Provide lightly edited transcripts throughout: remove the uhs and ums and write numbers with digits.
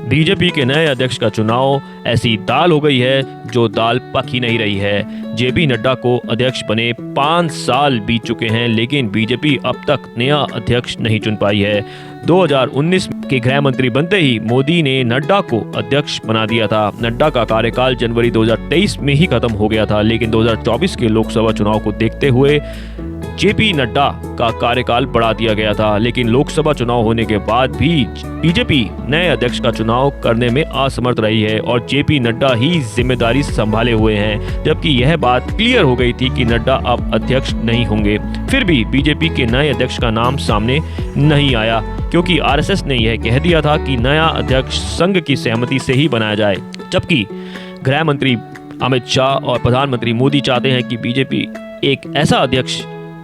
BJP के नए अध्यक्ष का चुनाव ऐसी दाल हो गई है जो दाल पक ही नहीं रही है। जेपी नड्डा को अध्यक्ष बने 5 साल बीत चुके हैं, लेकिन बीजेपी अब तक नया अध्यक्ष नहीं चुन पाई है। 2019 के गृह मंत्री बनते ही मोदी ने नड्डा को अध्यक्ष बना दिया था। नड्डा का कार्यकाल जनवरी 2023 में ही खत्म हो गया था, लेकिन 2024 के लोकसभा चुनाव को देखते हुए जेपी नड्डा का कार्यकाल बढ़ा दिया गया था। लेकिन लोकसभा चुनाव होने के बाद भी बीजेपी नए अध्यक्ष का चुनाव करने में असमर्थ रही है और जेपी नड्डा ही जिम्मेदारी संभाले हुए हैं, जबकि यह बात क्लियर हो गई थी कि नड्डा अब अध्यक्ष नहीं होंगे। फिर भी बीजेपी के नए अध्यक्ष का नाम सामने नहीं आया, क्योंकि आरएसएस ने यह कह दिया था कि नया अध्यक्ष संघ की सहमति से ही बनाया जाए। जबकि गृह मंत्री अमित शाह और प्रधानमंत्री मोदी चाहते हैं कि बीजेपी एक ऐसा अध्यक्ष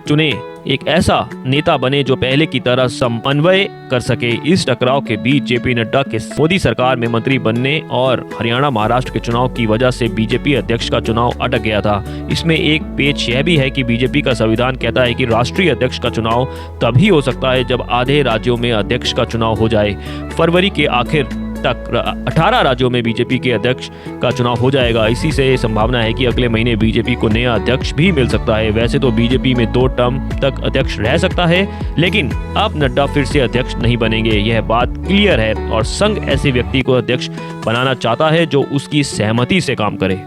चुने, एक ऐसा नेता बने जो पहले की तरह समन्वय कर सके। इस टकराव के बीच जेपी नड्डा के मोदी सरकार में मंत्री बनने और हरियाणा महाराष्ट्र के चुनाव की वजह से बीजेपी अध्यक्ष का चुनाव अटक गया था। इसमें एक पेच यह भी है कि बीजेपी का संविधान कहता है कि राष्ट्रीय अध्यक्ष का चुनाव तभी हो सकता है जब आधे राज्यों में अध्यक्ष का चुनाव हो जाए। फरवरी के आखिर तक 18 राज्यों में बीजेपी के अध्यक्ष का चुनाव हो जाएगा। इसी से संभावना है कि अगले महीने बीजेपी को नया अध्यक्ष भी मिल सकता है। वैसे तो बीजेपी में 2 टर्म तक अध्यक्ष रह सकता है, लेकिन अब नड्डा फिर से अध्यक्ष नहीं बनेंगे, यह बात क्लियर है। और संघ ऐसे व्यक्ति को अध्यक्ष बनाना चाहता है जो उसकी सहमति से काम करे।